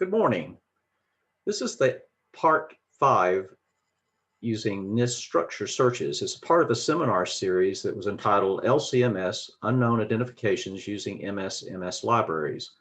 Good morning. This is the part 5 using NIST structure searches. It's part of a seminar series that was entitled LCMS, Unknown Identifications Using MS Libraries.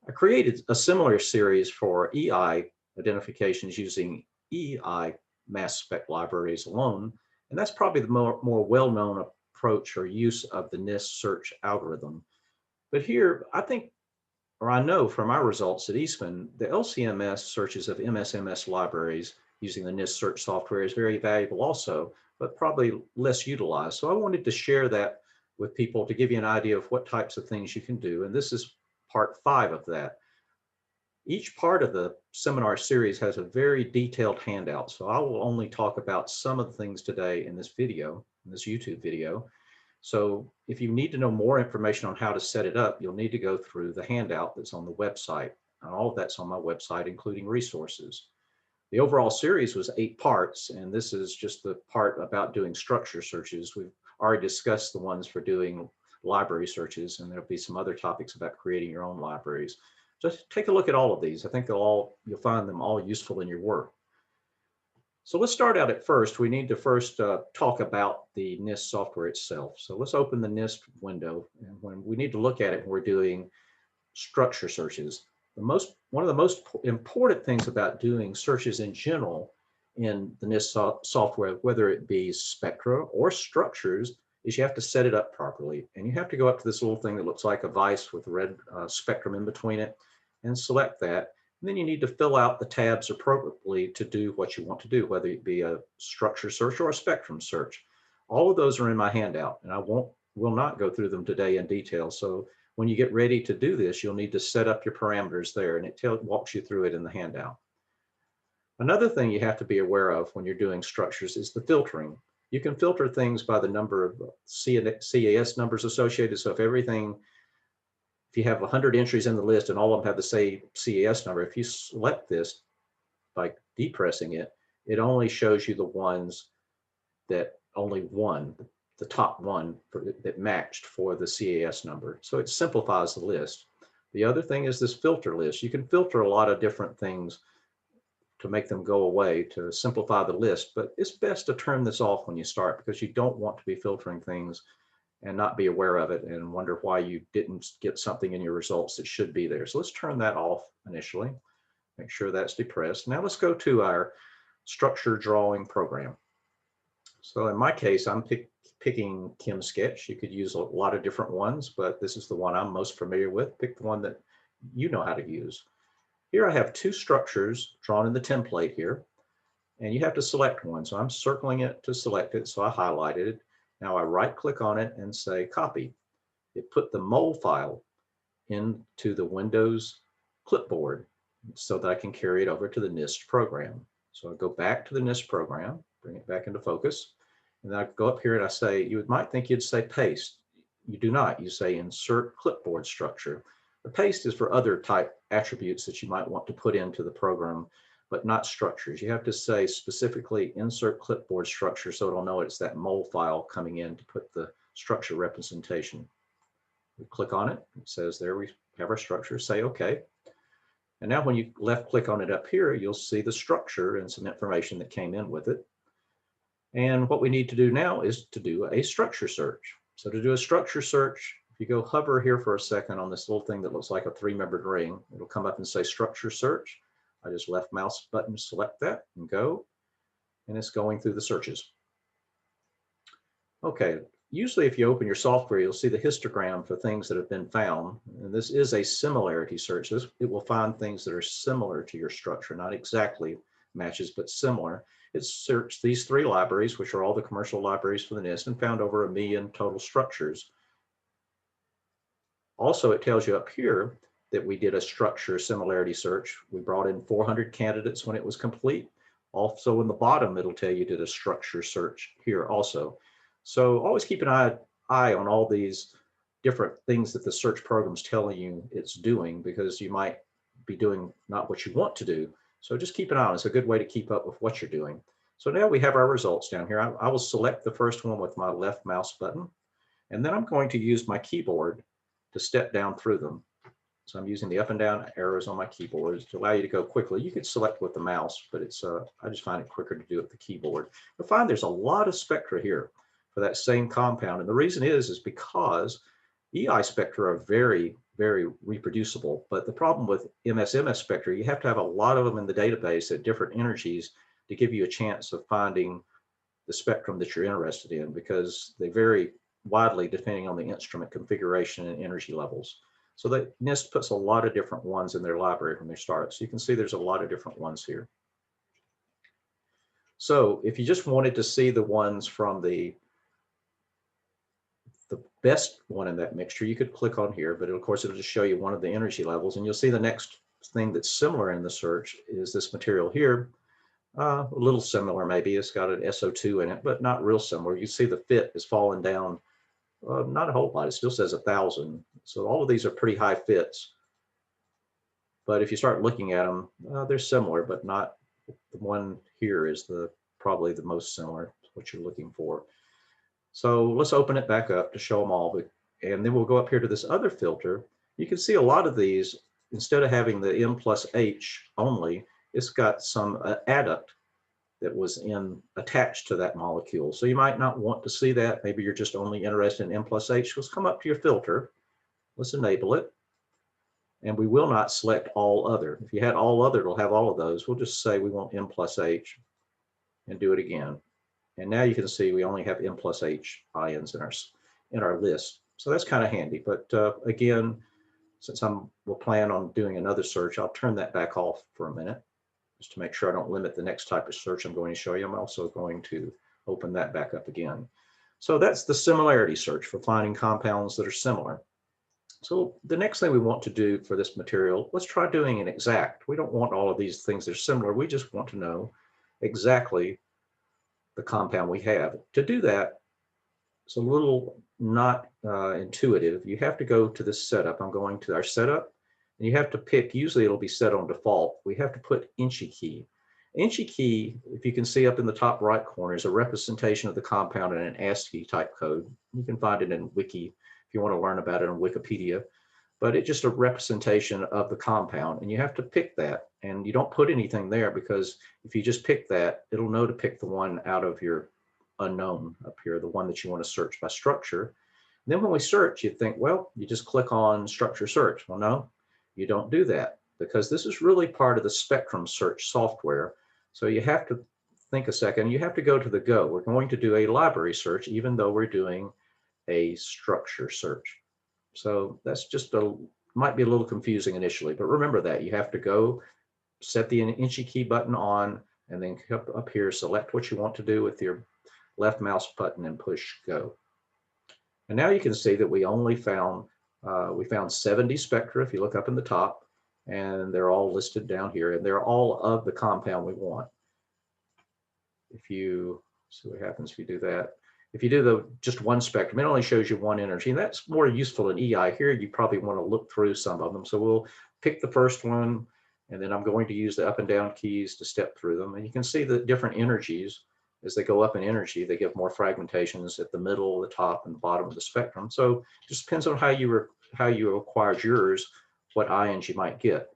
I created a similar series for EI identifications using EI mass spec libraries alone, and that's probably the more well-known approach or use of the NIST search algorithm. But here, I know from our results at Eastman, the LCMS searches of MS libraries using the NIST search software is very valuable also, but probably less utilized. So I wanted to share that with people to give you an idea of what types of things you can do. And this is part 5 of that. Each part of the seminar series has a very detailed handout. So I will only talk about some of the things today in this video, in this YouTube video. So if you need to know more information on how to set it up, you'll need to go through the handout that's on the website. And all of that's on my website, including resources. The overall series was 8 parts, and this is just the part about doing structure searches. We've already discussed the ones for doing library searches, and there'll be some other topics about creating your own libraries. Just take a look at all of these. I think you'll find them all useful in your work. So let's start out at first. We need to first talk about the NIST software itself. So let's open the NIST window. And when we need to look at it when we're doing structure searches, one of the most important things about doing searches in general in the NIST software, whether it be spectra or structures, is you have to set it up properly. And you have to go up to this little thing that looks like a vise with a red spectrum in between it and select that. And then you need to fill out the tabs appropriately to do what you want to do, whether it be a structure search or a spectrum search. All of those are in my handout, and I will not go through them today in detail. So when you get ready to do this, you'll need to set up your parameters there, and it walks you through it in the handout. Another thing you have to be aware of when you're doing structures is the filtering. You can filter things by the number of CAS numbers associated. So if you have 100 entries in the list and all of them have the same CAS number, if you select this by depressing it, it only shows you the ones that the top one that matched for the CAS number. So it simplifies the list. The other thing is this filter list. You can filter a lot of different things to make them go away to simplify the list, but it's best to turn this off when you start because you don't want to be filtering things and not be aware of it and wonder why you didn't get something in your results that should be there. So let's turn that off initially. Make sure that's depressed. Now let's go to our structure drawing program. So in my case, I'm picking ChemSketch. You could use a lot of different ones, but this is the one I'm most familiar with. Pick the one that you know how to use. Here I have 2 structures drawn in the template here, and you have to select one. So I'm circling it to select it, so I highlighted it. Now I right-click on it and say copy. It put the mole file into the Windows clipboard so that I can carry it over to the NIST program. So I go back to the NIST program, bring it back into focus, and then I go up here and I say, you might think you'd say paste. You do not. You say insert clipboard structure. The paste is for other type attributes that you might want to put into the program, but not structures. You have to say specifically insert clipboard structure so it'll know it's that mole file coming in to put the structure representation. We click on it, it says there we have our structure, say okay. And now when you left click on it up here, you'll see the structure and some information that came in with it. And what we need to do now is to do a structure search. So to do a structure search, if you go hover here for a second on this little thing that looks like a 3-membered ring, it'll come up and say structure search. I just left mouse button, select that and go, and it's going through the searches. Okay, usually if you open your software, you'll see the histogram for things that have been found. And this is a similarity search. It will find things that are similar to your structure, not exactly matches, but similar. It searched these 3 libraries, which are all the commercial libraries for the NIST, and found over 1 million total structures. Also, it tells you up here that we did a structure similarity search. We brought in 400 candidates when it was complete. Also in the bottom, it'll tell you did a structure search here also. So always keep an eye on all these different things that the search program's telling you it's doing, because you might be doing not what you want to do. So just keep an eye on it. It's a good way to keep up with what you're doing. So now we have our results down here. I will select the first one with my left mouse button, and then I'm going to use my keyboard to step down through them. So I'm using the up and down arrows on my keyboard to allow you to go quickly. You could select with the mouse, but it's I just find it quicker to do it with the keyboard. You'll find there's a lot of spectra here for that same compound. And the reason is because EI spectra are very, very reproducible. But the problem with MS spectra, you have to have a lot of them in the database at different energies to give you a chance of finding the spectrum that you're interested in, because they vary widely depending on the instrument configuration and energy levels. So that NIST puts a lot of different ones in their library when they start. So you can see there's a lot of different ones here. So if you just wanted to see the ones from the best one in that mixture, you could click on here, but of course it'll just show you one of the energy levels. And you'll see the next thing that's similar in the search is this material here. A little similar maybe. It's got an SO2 in it, but not real similar. You see the fit is falling down. Not a whole lot. It still says 1,000. So all of these are pretty high fits. But if you start looking at them, they're similar, but not. The one here is probably the most similar to what you're looking for. So let's open it back up to show them all. And then we'll go up here to this other filter. You can see a lot of these, instead of having the M plus H only, it's got some adduct that was attached to that molecule. So you might not want to see that. Maybe you're just only interested in M plus H. Let's come up to your filter. Let's enable it. And we will not select all other. If you had all other, it'll have all of those. We'll just say we want M plus H and do it again. And now you can see we only have M plus H ions in our list. So that's kind of handy. But again, since we'll plan on doing another search, I'll turn that back off for a minute, just to make sure I don't limit the next type of search I'm going to show you. I'm also going to open that back up again. So that's the similarity search for finding compounds that are similar. So the next thing we want to do for this material, let's try doing an exact. We don't want all of these things that are similar. We just want to know exactly the compound we have. To do that, it's a little not intuitive. You have to go to this setup. I'm going to our setup. And you have to pick, usually it'll be set on default. We have to put Inchy key. Inchy key, if you can see up in the top right corner, is a representation of the compound in an ASCII type code. You can find it in Wiki if you want to learn about it on Wikipedia. But it's just a representation of the compound, and you have to pick that. And you don't put anything there, because if you just pick that, it'll know to pick the one out of your unknown up here, the one that you want to search by structure. And then when we search, you think, well, you just click on structure search. Well, no. You don't do that, because this is really part of the spectrum search software. So you have to think a second. You have to go to the go. We're going to do a library search, even though we're doing a structure search. So that's just might be a little confusing initially, but remember that you have to go set the Inchy key button on, and then up here, select what you want to do with your left mouse button and push go. And now you can see that we only found 70 spectra if you look up in the top, and they're all listed down here, and they're all of the compound we want. If you see what happens if you do that. If you do just one spectrum, it only shows you one energy, and that's more useful in EI. Here, you probably want to look through some of them. So we'll pick the first one, and then I'm going to use the up and down keys to step through them. And you can see the different energies. As they go up in energy, they give more fragmentations at the middle, the top, and the bottom of the spectrum. So it just depends on how you acquired yours, what ions you might get.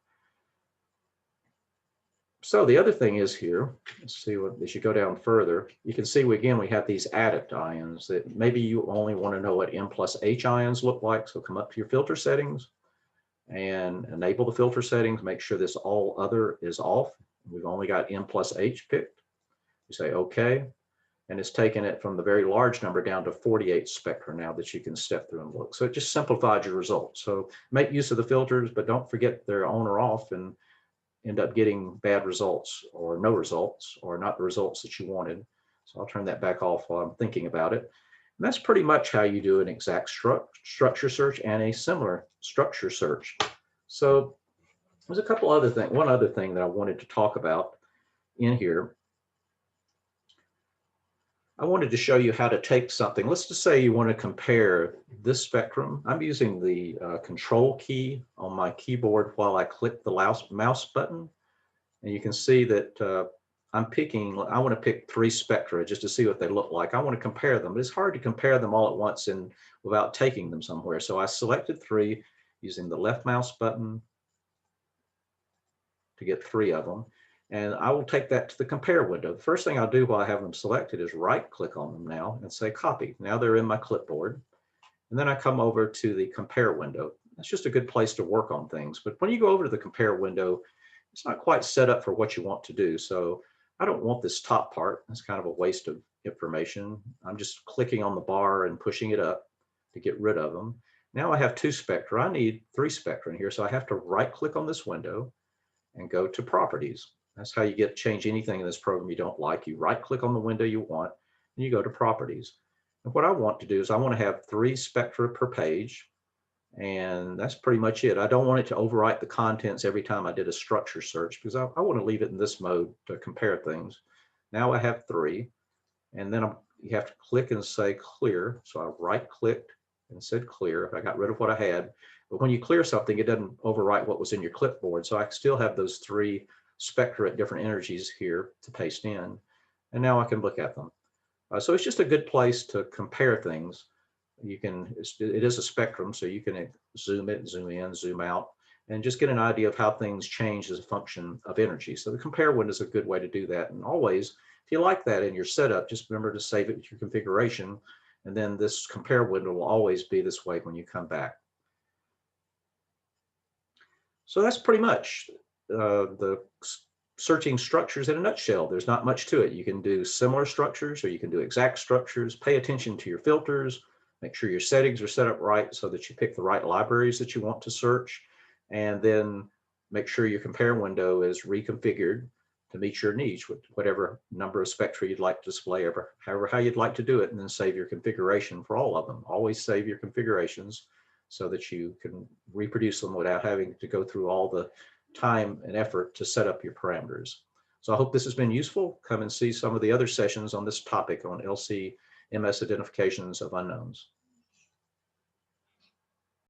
So the other thing is here, let's see what, as you go down further, you can see again we have these adduct ions that maybe you only want to know what M plus H ions look like. So come up to your filter settings and enable the filter settings. Make sure this all other is off. We've only got M plus H picked. You say OK, and it's taken it from the very large number down to 48 spectra now that you can step through and look. So it just simplified your results. So make use of the filters, but don't forget they're on or off, and end up getting bad results or no results or not the results that you wanted. So I'll turn that back off while I'm thinking about it. And that's pretty much how you do an exact structure search and a similar structure search. So there's a couple other things. One other thing that I wanted to talk about in here. I wanted to show you how to take something. Let's just say you want to compare this spectrum. I'm using the control key on my keyboard while I click the mouse button. And you can see that I want to pick 3 spectra just to see what they look like. I want to compare them, but it's hard to compare them all at once and without taking them somewhere. So I selected 3. using the left mouse button to get 3 of them. And I will take that to the compare window. The first thing I'll do while I have them selected is right click on them now and say copy. Now they're in my clipboard. And then I come over to the compare window. That's just a good place to work on things. But when you go over to the compare window, it's not quite set up for what you want to do. So I don't want this top part. That's kind of a waste of information. I'm just clicking on the bar and pushing it up to get rid of them. Now I have 2 spectra. I need 3 spectra in here. So I have to right click on this window and go to properties. That's how you change anything in this program you don't like. You right click on the window you want and you go to properties. And what I want to do is I want to have 3 spectra per page. And that's pretty much it. I don't want it to overwrite the contents every time I did a structure search because I want to leave it in this mode to compare things. Now I have 3. And then you have to click and say clear. So I right clicked and said clear. I got rid of what I had. But when you clear something, it doesn't overwrite what was in your clipboard. So I still have those 3 spectra at different energies here to paste in. And now I can look at them. So it's just a good place to compare things. It is a spectrum, so you can zoom it, zoom in, zoom out, and just get an idea of how things change as a function of energy. So the compare window is a good way to do that. And always, if you like that in your setup, just remember to save it to your configuration. And then this compare window will always be this way when you come back. So that's pretty much the searching structures in a nutshell. There's not much to it. You can do similar structures or you can do exact structures. Pay attention to your filters. Make sure your settings are set up right so that you pick the right libraries that you want to search. And then make sure your compare window is reconfigured to meet your needs with whatever number of spectra you'd like to display, however how you'd like to do it, and then save your configuration for all of them. Always save your configurations so that you can reproduce them without having to go through all the time and effort to set up your parameters. So I hope this has been useful. Come and see some of the other sessions on this topic on LC-MS identifications of unknowns.